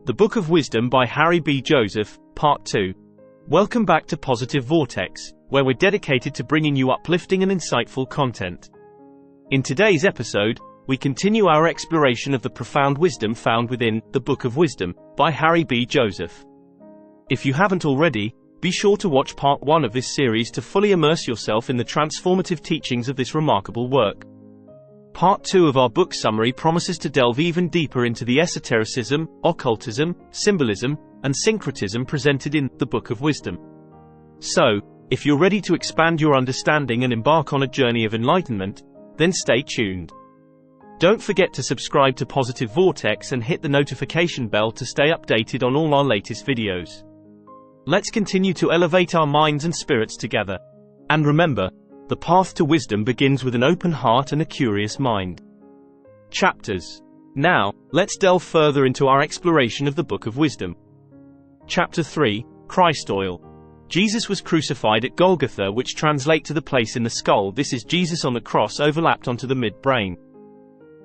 The Book of Wisdom by Harry B. Joseph, Part 2. Welcome back to Positive Vortex, where we're dedicated to bringing you uplifting and insightful content. In today's episode, we continue our exploration of the profound wisdom found within The Book of Wisdom by Harry B. Joseph. If you haven't already, be sure to watch Part 1 of this series to fully immerse yourself in the transformative teachings of this remarkable work. Part 2 of our book summary promises to delve even deeper into the esotericism, occultism, symbolism, and syncretism presented in The Book of Wisdom. So, if you're ready to expand your understanding and embark on a journey of enlightenment, then stay tuned. Don't forget to subscribe to Positive Vortex and hit the notification bell to stay updated on all our latest videos. Let's continue to elevate our minds and spirits together. And remember, the path to wisdom begins with an open heart and a curious mind. Chapters. Now, let's delve further into our exploration of the Book of Wisdom. Chapter 3, Christ Oil. Jesus was crucified at Golgotha, which translates to the place in the skull. This is Jesus on the cross overlapped onto the midbrain.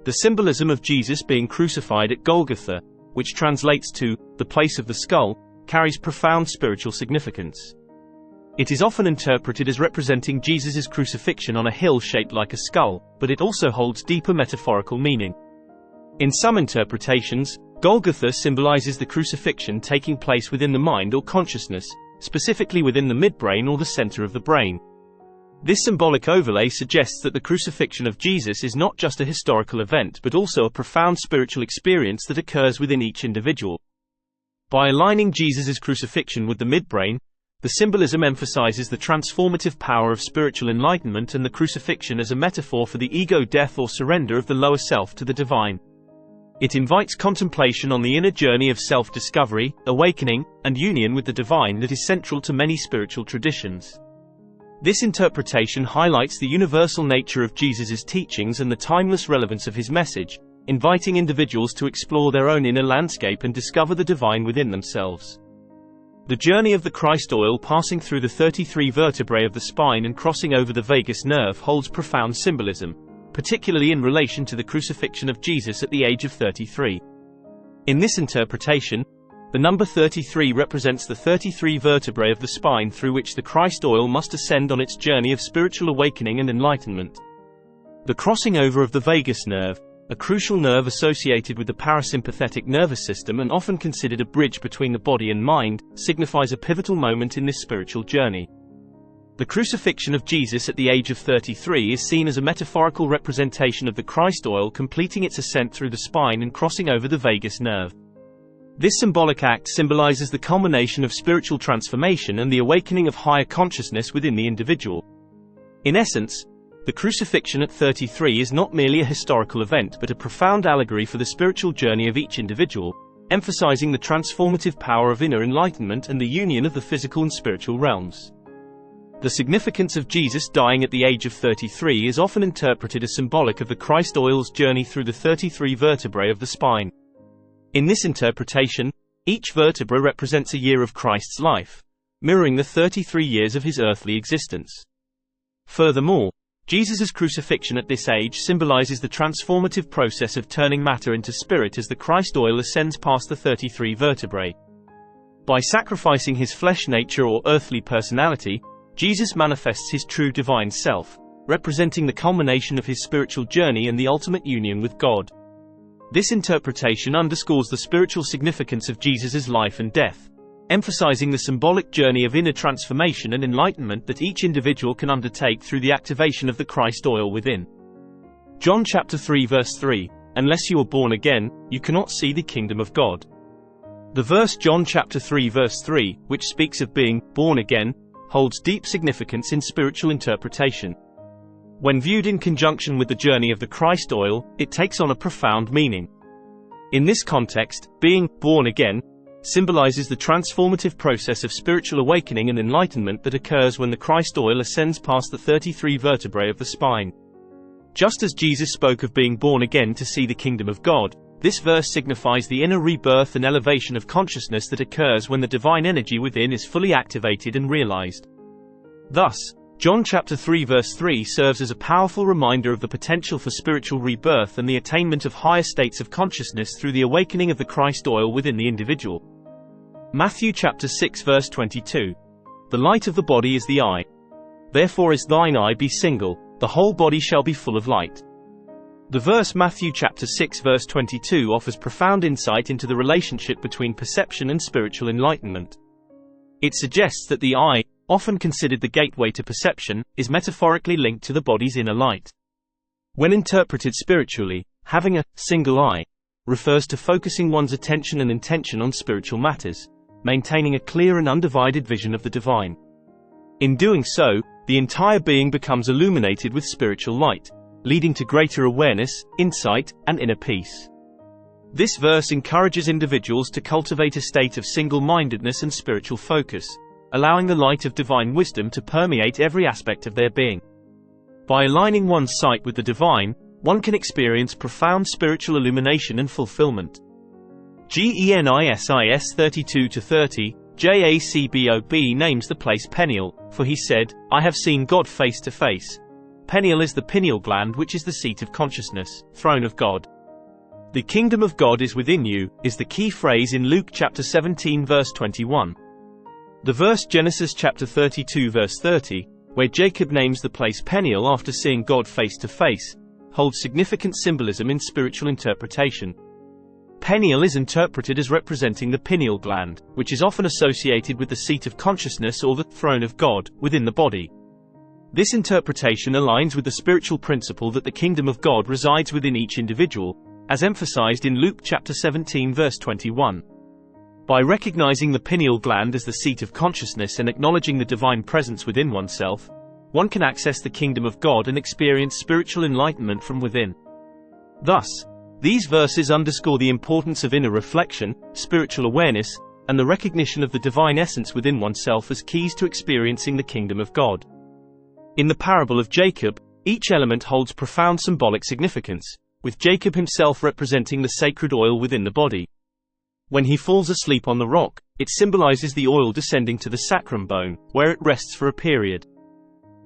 The symbolism of Jesus being crucified at Golgotha, which translates to the place of the skull, carries profound spiritual significance. It is often interpreted as representing Jesus' crucifixion on a hill shaped like a skull, but it also holds deeper metaphorical meaning. In some interpretations, Golgotha symbolizes the crucifixion taking place within the mind or consciousness, specifically within the midbrain or the center of the brain. This symbolic overlay suggests that the crucifixion of Jesus is not just a historical event but also a profound spiritual experience that occurs within each individual. By aligning Jesus' crucifixion with the midbrain, the symbolism emphasizes the transformative power of spiritual enlightenment and the crucifixion as a metaphor for the ego death or surrender of the lower self to the divine. It invites contemplation on the inner journey of self-discovery, awakening, and union with the divine that is central to many spiritual traditions. This interpretation highlights the universal nature of Jesus' teachings and the timeless relevance of his message, inviting individuals to explore their own inner landscape and discover the divine within themselves. The journey of the Christ oil passing through the 33 vertebrae of the spine and crossing over the vagus nerve holds profound symbolism, particularly in relation to the crucifixion of Jesus at the age of 33. In this interpretation, the number 33 represents the 33 vertebrae of the spine through which the Christ oil must ascend on its journey of spiritual awakening and enlightenment. The crossing over of the vagus nerve, a crucial nerve associated with the parasympathetic nervous system and often considered a bridge between the body and mind, signifies a pivotal moment in this spiritual journey. The crucifixion of Jesus at the age of 33 is seen as a metaphorical representation of the Christ oil completing its ascent through the spine and crossing over the vagus nerve. This symbolic act symbolizes the culmination of spiritual transformation and the awakening of higher consciousness within the individual. In essence, the crucifixion at 33 is not merely a historical event but a profound allegory for the spiritual journey of each individual, emphasizing the transformative power of inner enlightenment and the union of the physical and spiritual realms. The significance of Jesus dying at the age of 33 is often interpreted as symbolic of the Christ oil's journey through the 33 vertebrae of the spine. In this interpretation, each vertebra represents a year of Christ's life, mirroring the 33 years of his earthly existence. Furthermore, Jesus' crucifixion at this age symbolizes the transformative process of turning matter into spirit as the Christ oil ascends past the 33 vertebrae. By sacrificing his flesh nature or earthly personality, Jesus manifests his true divine self, representing the culmination of his spiritual journey and the ultimate union with God. This interpretation underscores the spiritual significance of Jesus' life and death, emphasizing the symbolic journey of inner transformation and enlightenment that each individual can undertake through the activation of the Christ oil within. John chapter 3 verse 3, "Unless you are born again, you cannot see the kingdom of God." The verse John chapter 3 verse 3, which speaks of being born again, holds deep significance in spiritual interpretation. When viewed in conjunction with the journey of the Christ oil, it takes on a profound meaning. In this context, being born again symbolizes the transformative process of spiritual awakening and enlightenment that occurs when the Christ oil ascends past the 33 vertebrae of the spine. Just as Jesus spoke of being born again to see the kingdom of God, this verse signifies the inner rebirth and elevation of consciousness that occurs when the divine energy within is fully activated and realized. Thus, John chapter 3 verse 3 serves as a powerful reminder of the potential for spiritual rebirth and the attainment of higher states of consciousness through the awakening of the Christ oil within the individual. Matthew chapter 6 verse 22. The light of the body is the eye. Therefore if thine eye be single, the whole body shall be full of light. The verse Matthew chapter 6 verse 22 offers profound insight into the relationship between perception and spiritual enlightenment. It suggests that the eye, often considered the gateway to perception, is metaphorically linked to the body's inner light. When interpreted spiritually, having a single eye refers to focusing one's attention and intention on spiritual matters, maintaining a clear and undivided vision of the divine. In doing so, the entire being becomes illuminated with spiritual light, leading to greater awareness, insight, and inner peace. This verse encourages individuals to cultivate a state of single-mindedness and spiritual focus, allowing the light of divine wisdom to permeate every aspect of their being. By aligning one's sight with the divine, one can experience profound spiritual illumination and fulfillment. Genesis 32-30, Jacob names the place Peniel, for he said, I have seen God face to face. Peniel is the pineal gland, which is the seat of consciousness, throne of God. The kingdom of God is within you, is the key phrase in Luke chapter 17 verse 21. The verse Genesis chapter 32 verse 30, where Jacob names the place Peniel after seeing God face to face, holds significant symbolism in spiritual interpretation. Peniel is interpreted as representing the pineal gland, which is often associated with the seat of consciousness or the throne of God within the body. This interpretation aligns with the spiritual principle that the kingdom of God resides within each individual, as emphasized in Luke chapter 17 verse 21. By recognizing the pineal gland as the seat of consciousness and acknowledging the divine presence within oneself, one can access the kingdom of God and experience spiritual enlightenment from within. Thus, these verses underscore the importance of inner reflection, spiritual awareness, and the recognition of the divine essence within oneself as keys to experiencing the kingdom of God. In the parable of Jacob, each element holds profound symbolic significance, with Jacob himself representing the sacred oil within the body. When he falls asleep on the rock, it symbolizes the oil descending to the sacrum bone, where it rests for a period.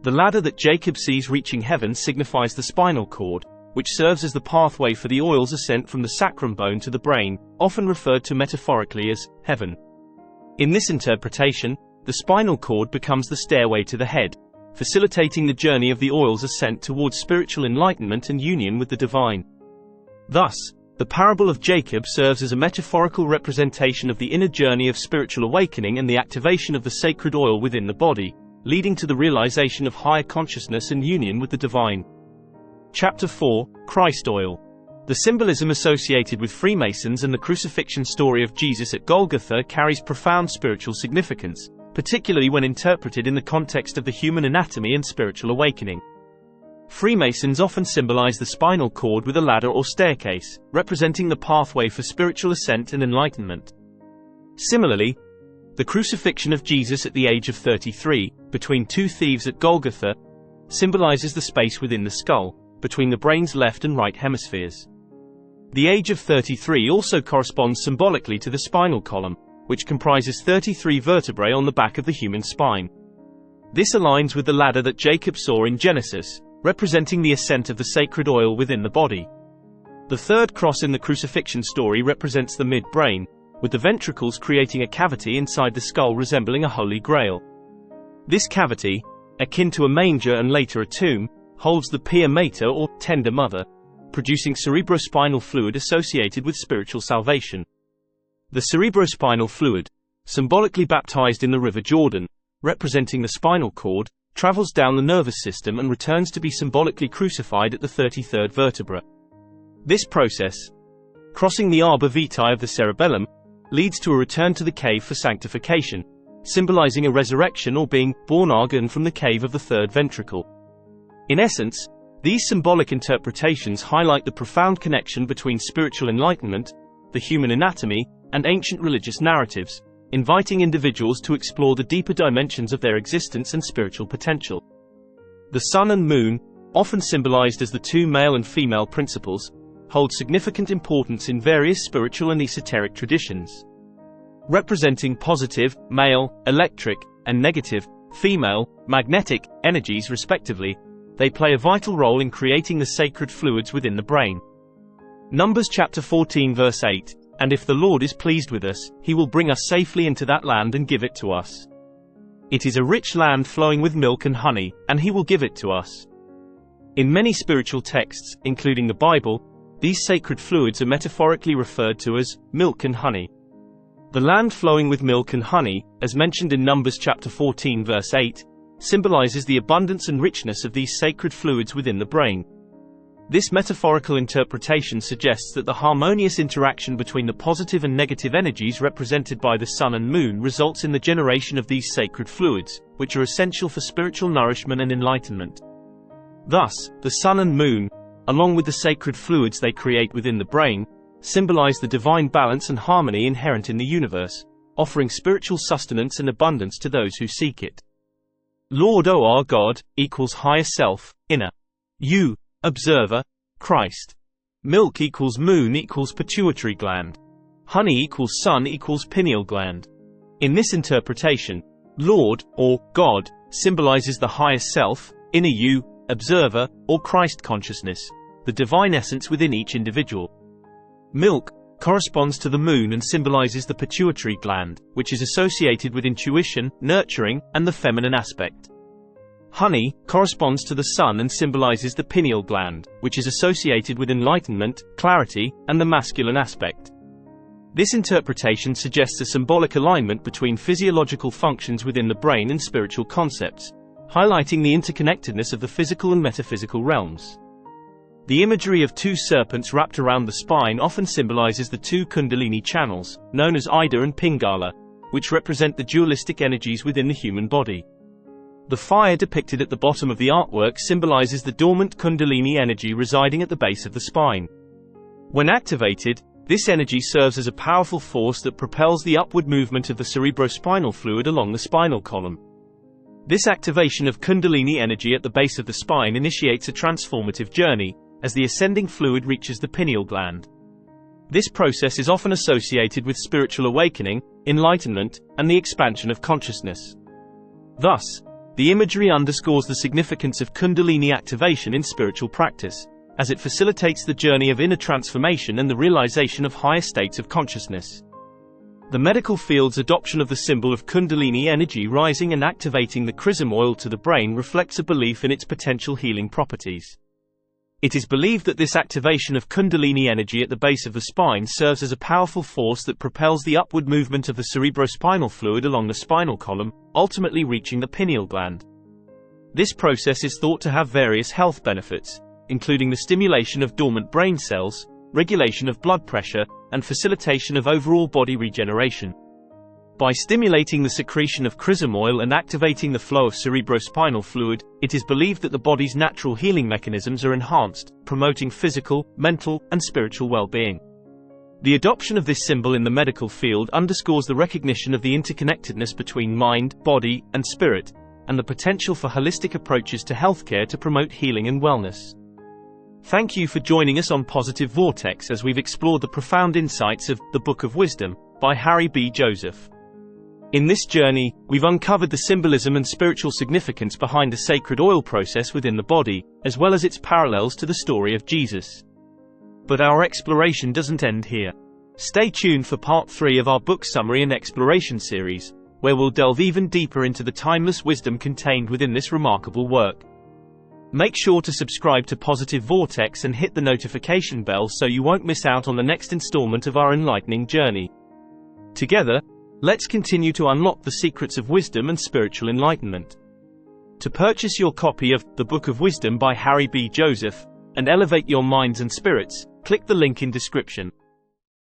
The ladder that Jacob sees reaching heaven signifies the spinal cord, which serves as the pathway for the oil's ascent from the sacrum bone to the brain, often referred to metaphorically as heaven. In this interpretation, the spinal cord becomes the stairway to the head, facilitating the journey of the oil's ascent towards spiritual enlightenment and union with the divine. Thus, the parable of Jacob serves as a metaphorical representation of the inner journey of spiritual awakening and the activation of the sacred oil within the body, leading to the realization of higher consciousness and union with the divine. Chapter 4, Christ Oil. The symbolism associated with Freemasons and the crucifixion story of Jesus at Golgotha carries profound spiritual significance, particularly when interpreted in the context of the human anatomy and spiritual awakening. Freemasons often symbolize the spinal cord with a ladder or staircase, representing the pathway for spiritual ascent and enlightenment. Similarly, the crucifixion of Jesus at the age of 33, between two thieves at Golgotha, symbolizes the space within the skull, between the brain's left and right hemispheres. The age of 33 also corresponds symbolically to the spinal column, which comprises 33 vertebrae on the back of the human spine. This aligns with the ladder that Jacob saw in Genesis, representing the ascent of the sacred oil within the body. The third cross in the crucifixion story represents the midbrain, with the ventricles creating a cavity inside the skull resembling a holy grail. This cavity, akin to a manger and later a tomb, holds the pia mater or tender mother, producing cerebrospinal fluid associated with spiritual salvation. The cerebrospinal fluid, symbolically baptized in the River Jordan, representing the spinal cord, travels down the nervous system and returns to be symbolically crucified at the 33rd vertebra. This process, crossing the arbor vitae of the cerebellum, leads to a return to the cave for sanctification, symbolizing a resurrection or being born again from the cave of the third ventricle. In essence, these symbolic interpretations highlight the profound connection between spiritual enlightenment, the human anatomy, and ancient religious narratives, inviting individuals to explore the deeper dimensions of their existence and spiritual potential. The sun and moon, often symbolized as the two male and female principles, hold significant importance in various spiritual and esoteric traditions. Representing positive, male, electric, and negative, female, magnetic energies respectively, they play a vital role in creating the sacred fluids within the brain. Numbers chapter 14 verse 8, "And if the Lord is pleased with us, he will bring us safely into that land and give it to us. It is a rich land flowing with milk and honey, and he will give it to us." In many spiritual texts, including the Bible, these sacred fluids are metaphorically referred to as milk and honey. The land flowing with milk and honey, as mentioned in Numbers chapter 14 verse 8, symbolizes the abundance and richness of these sacred fluids within the brain. This metaphorical interpretation suggests that the harmonious interaction between the positive and negative energies represented by the sun and moon results in the generation of these sacred fluids, which are essential for spiritual nourishment and enlightenment. Thus, the sun and moon, along with the sacred fluids they create within the brain, symbolize the divine balance and harmony inherent in the universe, offering spiritual sustenance and abundance to those who seek it. Lord O our God equals higher self, inner you, observer, Christ. Milk equals moon equals pituitary gland. Honey equals sun equals pineal gland. In this interpretation, Lord, or God, symbolizes the higher self, inner you, observer, or Christ consciousness, the divine essence within each individual. Milk corresponds to the moon and symbolizes the pituitary gland, which is associated with intuition, nurturing, and the feminine aspect. Honey corresponds to the sun and symbolizes the pineal gland, which is associated with enlightenment, clarity, and the masculine aspect. This interpretation suggests a symbolic alignment between physiological functions within the brain and spiritual concepts, highlighting the interconnectedness of the physical and metaphysical realms. The imagery of two serpents wrapped around the spine often symbolizes the two Kundalini channels, known as Ida and Pingala, which represent the dualistic energies within the human body. The fire depicted at the bottom of the artwork symbolizes the dormant Kundalini energy residing at the base of the spine. When activated, this energy serves as a powerful force that propels the upward movement of the cerebrospinal fluid along the spinal column. This activation of Kundalini energy at the base of the spine initiates a transformative journey, as the ascending fluid reaches the pineal gland. This process is often associated with spiritual awakening, enlightenment, and the expansion of consciousness. Thus, the imagery underscores the significance of Kundalini activation in spiritual practice, as it facilitates the journey of inner transformation and the realization of higher states of consciousness. The medical field's adoption of the symbol of Kundalini energy rising and activating the chrism oil to the brain reflects a belief in its potential healing properties. It is believed that this activation of Kundalini energy at the base of the spine serves as a powerful force that propels the upward movement of the cerebrospinal fluid along the spinal column, ultimately reaching the pineal gland. This process is thought to have various health benefits, including the stimulation of dormant brain cells, regulation of blood pressure, and facilitation of overall body regeneration. By stimulating the secretion of chrism oil and activating the flow of cerebrospinal fluid, it is believed that the body's natural healing mechanisms are enhanced, promoting physical, mental, and spiritual well-being. The adoption of this symbol in the medical field underscores the recognition of the interconnectedness between mind, body, and spirit, and the potential for holistic approaches to healthcare to promote healing and wellness. Thank you for joining us on Positive Vortex as we've explored the profound insights of The Book of Wisdom by Harry B. Joseph. In this journey, we've uncovered the symbolism and spiritual significance behind the sacred oil process within the body, as well as its parallels to the story of Jesus. But our exploration doesn't end here. Stay tuned for part 3 of our book summary and exploration series, where we'll delve even deeper into the timeless wisdom contained within this remarkable work. Make sure to subscribe to Positive Vortex and hit the notification bell so you won't miss out on the next installment of our enlightening journey. Together, let's continue to unlock the secrets of wisdom and spiritual enlightenment. To purchase your copy of The Book of Wisdom by Harry B. Joseph, and elevate your minds and spirits, click the link in description.